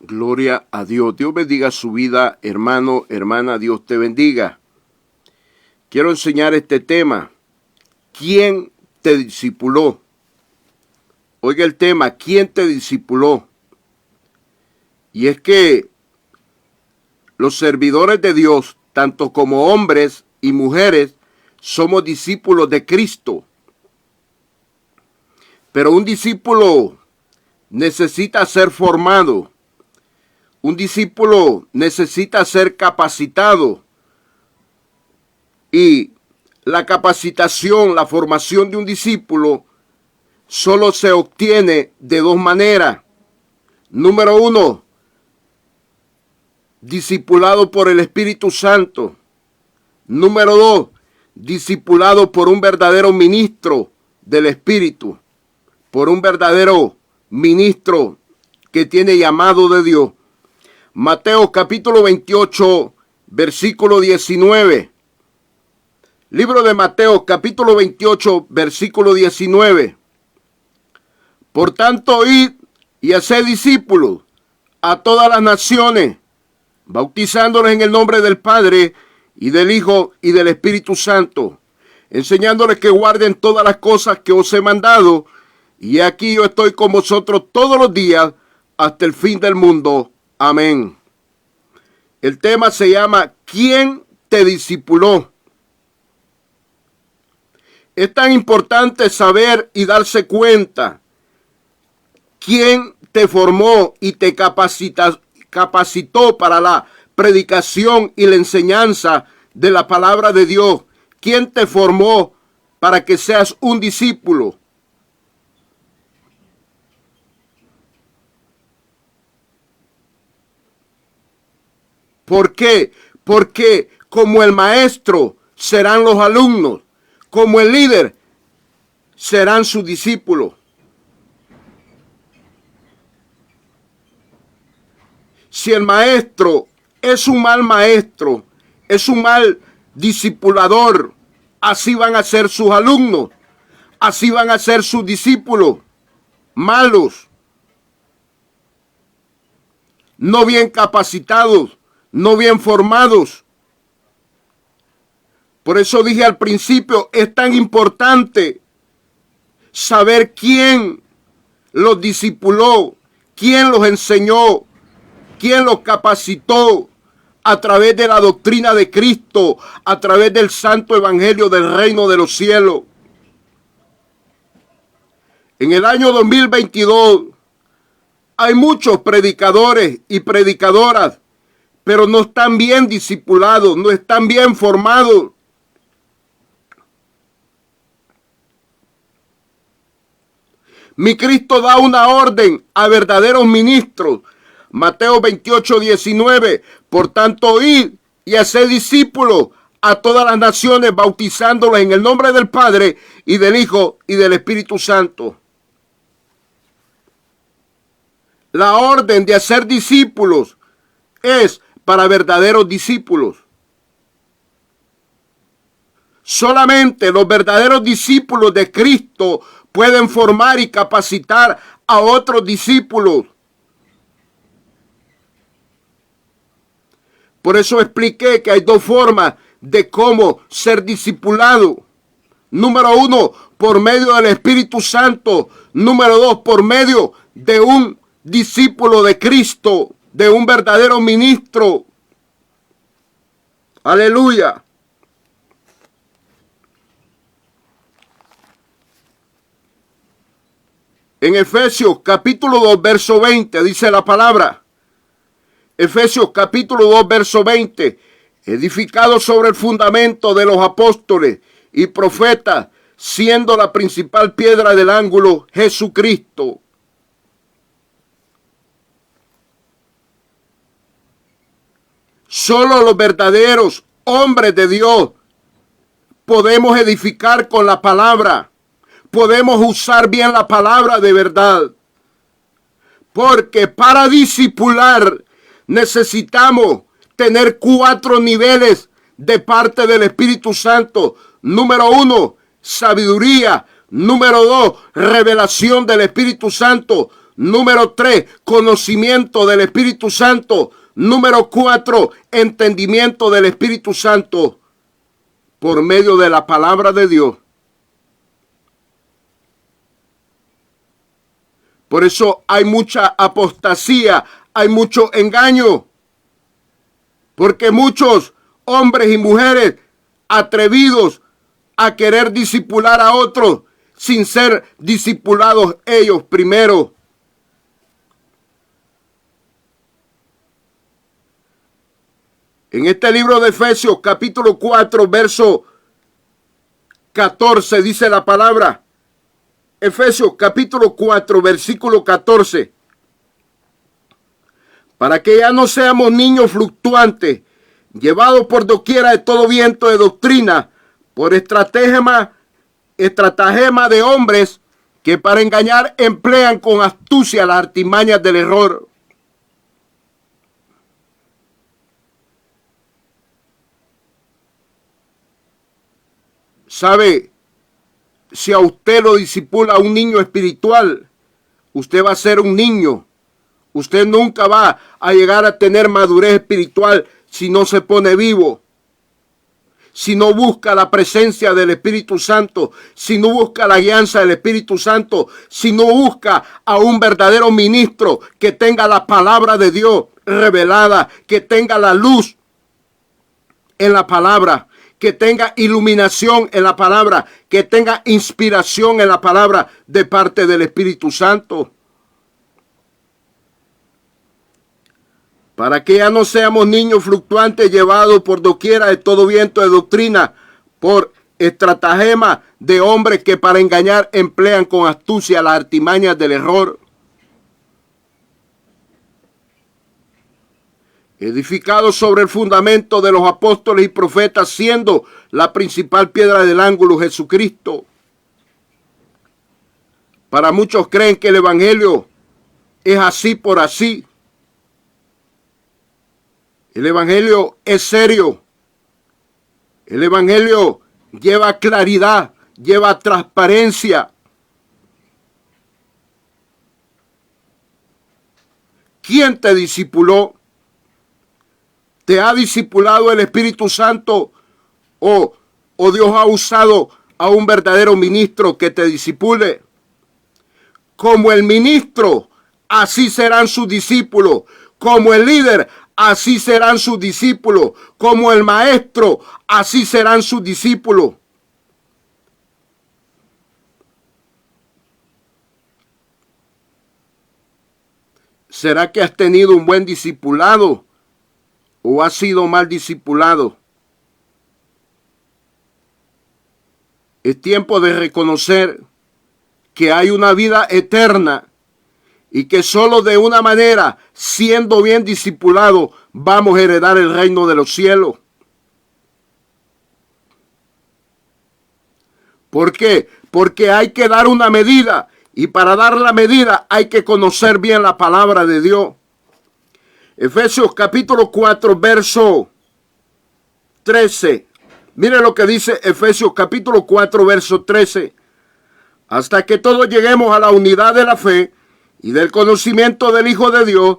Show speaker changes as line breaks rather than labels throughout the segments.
Gloria a Dios. Dios bendiga su vida, hermano, hermana. Dios te bendiga. Quiero enseñar este tema. ¿Quién te discipuló? Oiga el tema, ¿quién te discipuló? Y es que los servidores de Dios, tanto como hombres y mujeres, somos discípulos de Cristo. Pero un discípulo necesita ser formado. Un discípulo necesita ser capacitado. Y la capacitación, la formación de un discípulo solo se obtiene de dos maneras. Número uno, discipulado por el Espíritu Santo. Número dos, discipulado por un verdadero ministro del Espíritu, por un verdadero ministro que tiene llamado de Dios. Mateo capítulo 28, versículo 19. Libro de Mateo capítulo 28, versículo 19. Por tanto, id y haced discípulos a todas las naciones, bautizándolos en el nombre del Padre y del Hijo y del Espíritu Santo, enseñándoles que guarden todas las cosas que os he mandado, y aquí yo estoy con vosotros todos los días hasta el fin del mundo. Amén. El tema se llama ¿quién te discipuló? Es tan importante saber y darse cuenta quién te formó y te capacitó para la predicación y la enseñanza de la palabra de Dios. ¿Quién te formó para que seas un discípulo? ¿Por qué? Porque como el maestro serán los alumnos, como el líder serán sus discípulos. Si el maestro es un mal maestro, es un mal discipulador, así van a ser sus alumnos, así van a ser sus discípulos, malos, no bien capacitados, no bien formados. Por eso dije al principio, es tan importante saber quién los discipuló, quién los enseñó, quién los capacitó a través de la doctrina de Cristo, a través del santo evangelio del reino de los cielos. En el año 2022 hay muchos predicadores y predicadoras, pero no están bien discipulados, no están bien formados. Mi Cristo da una orden a verdaderos ministros. Mateo 28, 19. Por tanto, id y haced discípulos a todas las naciones, bautizándolos en el nombre del Padre y del Hijo y del Espíritu Santo. La orden de hacer discípulos es para verdaderos discípulos. Solamente los verdaderos discípulos de Cristo pueden formar y capacitar a otros discípulos. Por eso expliqué que hay dos formas de cómo ser discipulado. Número uno, por medio del Espíritu Santo. Número dos, por medio de un discípulo de Cristo, de un verdadero ministro. Aleluya. En Efesios capítulo 2, verso 20, dice la palabra. Efesios capítulo 2, verso 20. Edificado sobre el fundamento de los apóstoles y profetas, siendo la principal piedra del ángulo Jesucristo. Solo los verdaderos hombres de Dios podemos edificar con la palabra. Podemos usar bien la palabra de verdad. Porque para discipular necesitamos tener 4 niveles de parte del Espíritu Santo. Número 1, sabiduría. Número 2, revelación del Espíritu Santo. Número 3, conocimiento del Espíritu Santo. Número 4, entendimiento del Espíritu Santo por medio de la palabra de Dios. Por eso hay mucha apostasía, hay mucho engaño. Porque muchos hombres y mujeres atrevidos a querer discipular a otros sin ser discipulados ellos primero. En este libro de Efesios, capítulo 4, verso 14, dice la palabra. Efesios, capítulo 4, versículo 14. Para que ya no seamos niños fluctuantes, llevados por doquiera de todo viento de doctrina, por estratagema de hombres que para engañar emplean con astucia las artimañas del error. ¿Sabe? Si a usted lo disipula un niño espiritual, usted va a ser un niño. Usted nunca va a llegar a tener madurez espiritual si no se pone vivo. Si no busca la presencia del Espíritu Santo, si no busca la guianza del Espíritu Santo, si no busca a un verdadero ministro que tenga la palabra de Dios revelada, que tenga la luz en la palabra, que tenga iluminación en la palabra, que tenga inspiración en la palabra de parte del Espíritu Santo. Para que ya no seamos niños fluctuantes llevados por doquiera de todo viento de doctrina, por estratagema de hombres que para engañar emplean con astucia las artimañas del error. Edificados sobre el fundamento de los apóstoles y profetas, siendo la principal piedra del ángulo Jesucristo. Para muchos creen que el evangelio es así por así. El evangelio es serio. El evangelio lleva claridad, lleva transparencia. ¿Quién te discipuló? ¿Te ha discipulado el Espíritu Santo o Dios ha usado a un verdadero ministro que te discipule? Como el ministro, así serán sus discípulos. Como el líder, así serán sus discípulos. Como el maestro, así serán sus discípulos. ¿Será que has tenido un buen discipulado o has sido mal discipulado? Es tiempo de reconocer que hay una vida eterna y que solo de una manera, siendo bien discipulado, vamos a heredar el reino de los cielos. ¿Por qué? Porque hay que dar una medida, y para dar la medida hay que conocer bien la palabra de Dios. Efesios capítulo 4, verso 13. Mire lo que dice Efesios capítulo 4, verso 13. Hasta que todos lleguemos a la unidad de la fe y del conocimiento del Hijo de Dios,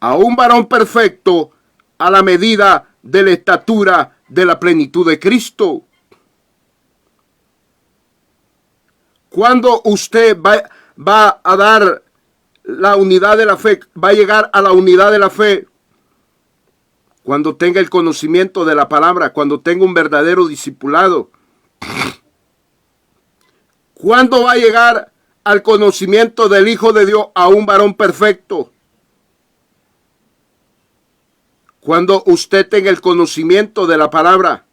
a un varón perfecto, a la medida de la estatura de la plenitud de Cristo. Cuando usted va a dar la unidad de la fe, va a llegar a la unidad de la fe, cuando tenga el conocimiento de la palabra, cuando tenga un verdadero discipulado. ¿Cuándo va a llegar al conocimiento del Hijo de Dios, a un varón perfecto? Cuando usted tenga el conocimiento de la palabra.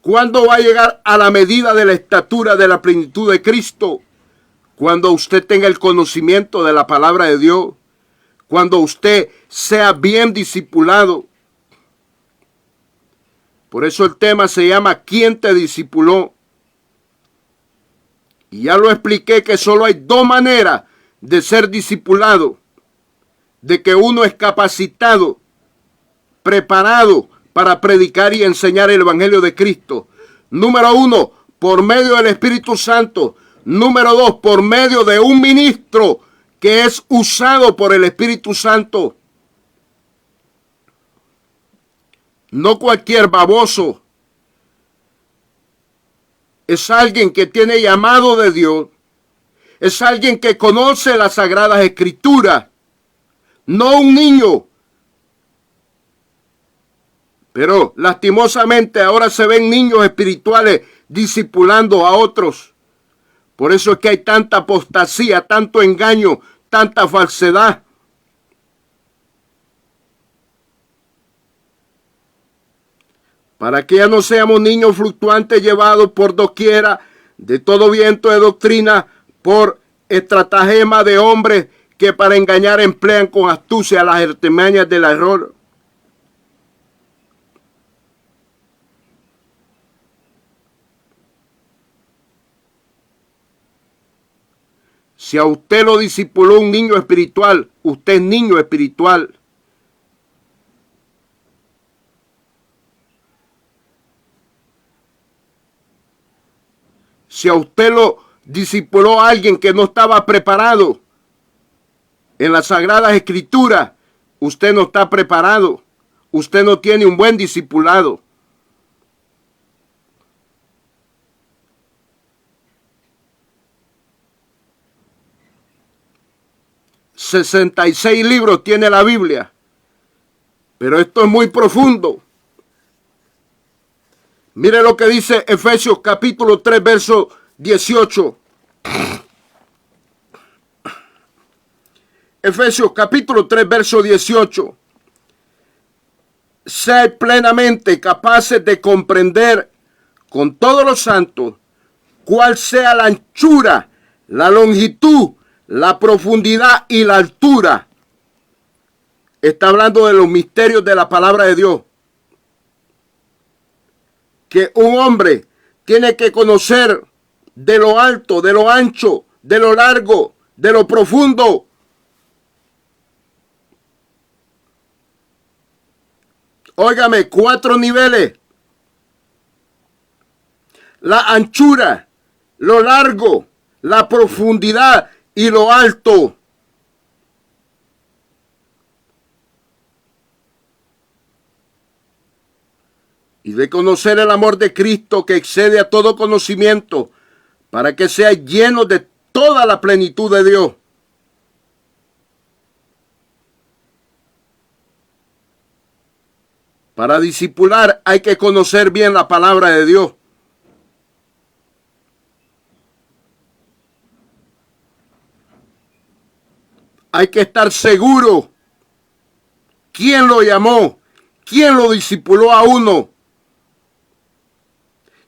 ¿Cuándo va a llegar a la medida de la estatura de la plenitud de Cristo? Cuando usted tenga el conocimiento de la palabra de Dios. Cuando usted sea bien discipulado. Por eso el tema se llama ¿quién te discipuló? Y ya lo expliqué que solo hay dos maneras de ser discipulado. De que uno es capacitado, preparado para predicar y enseñar el Evangelio de Cristo. Número 1, por medio del Espíritu Santo. Número 2, por medio de un ministro que es usado por el Espíritu Santo. No cualquier baboso. Es alguien que tiene llamado de Dios. Es alguien que conoce las Sagradas Escrituras. No un niño. Pero lastimosamente ahora se ven niños espirituales discipulando a otros. Por eso es que hay tanta apostasía, tanto engaño, tanta falsedad. Para que ya no seamos niños fluctuantes llevados por doquiera de todo viento de doctrina, por estratagema de hombres que para engañar emplean con astucia las artimañas del error. Si a usted lo discipuló un niño espiritual, usted es niño espiritual. Si a usted lo discipuló alguien que no estaba preparado en las Sagradas Escrituras, usted no está preparado. Usted no tiene un buen discipulado. ...66 libros tiene la Biblia. Pero esto es muy profundo. Mire lo que dice Efesios capítulo 3, verso 18. Efesios capítulo 3, verso 18. Sed plenamente capaces de comprender con todos los santos cuál sea la anchura, la longitud, la profundidad y la altura. Está hablando de los misterios de la palabra de Dios. Que un hombre tiene que conocer de lo alto, de lo ancho, de lo largo, de lo profundo. Óigame, 4 niveles. La anchura, lo largo, la profundidad y lo alto. Y de conocer el amor de Cristo que excede a todo conocimiento, para que sea lleno de toda la plenitud de Dios. Para discipular hay que conocer bien la palabra de Dios. Hay que estar seguro quién lo llamó, quién lo discipuló a uno.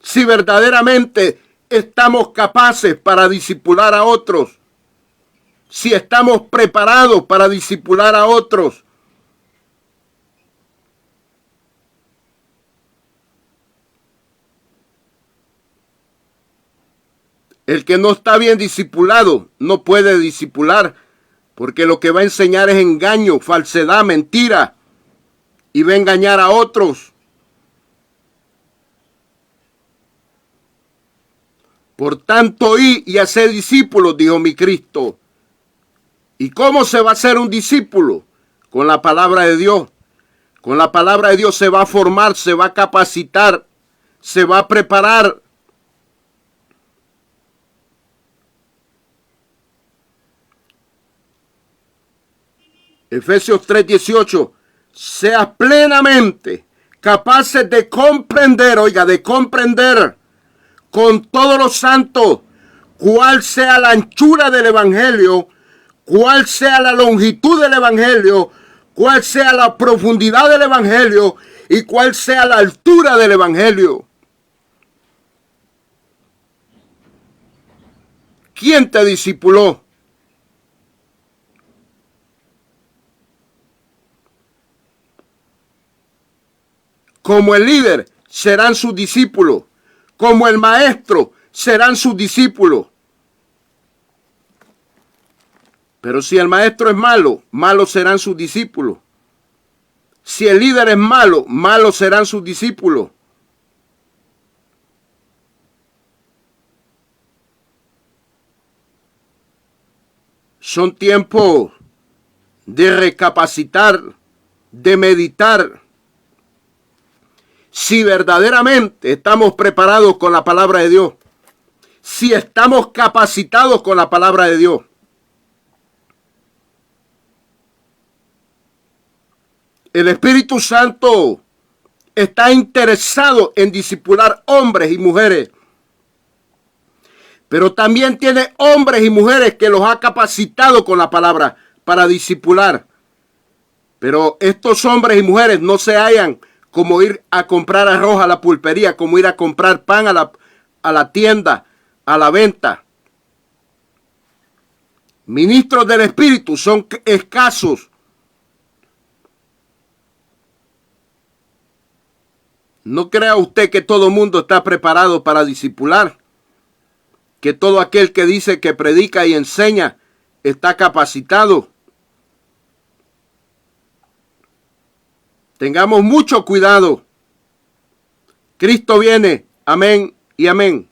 Si verdaderamente estamos capaces para discipular a otros, si estamos preparados para discipular a otros. El que no está bien discipulado no puede discipular, porque lo que va a enseñar es engaño, falsedad, mentira, y va a engañar a otros. Por tanto, id y haced discípulos, dijo mi Cristo. ¿Y cómo se va a hacer un discípulo? Con la palabra de Dios. Con la palabra de Dios se va a formar, se va a capacitar, se va a preparar. Efesios 3:18. Seas plenamente capaces de comprender, oiga, de comprender con todos los santos cuál sea la anchura del evangelio, cuál sea la longitud del evangelio, cuál sea la profundidad del evangelio y cuál sea la altura del evangelio. ¿Quién te discipuló? Como el líder serán sus discípulos, como el maestro serán sus discípulos. Pero si el maestro es malo, malos serán sus discípulos. Si el líder es malo, malos serán sus discípulos. Son tiempos de recapacitar, de meditar. Si verdaderamente estamos preparados con la palabra de Dios, si estamos capacitados con la palabra de Dios. El Espíritu Santo está interesado en discipular hombres y mujeres, pero también tiene hombres y mujeres que los ha capacitado con la palabra para discipular. Pero estos hombres y mujeres no se hallan como ir a comprar arroz a la pulpería, como ir a comprar pan a la tienda, a la venta. Ministros del Espíritu son escasos. No crea usted que todo el mundo está preparado para discipular, que todo aquel que dice que predica y enseña está capacitado. Tengamos mucho cuidado. Cristo viene. Amén y amén.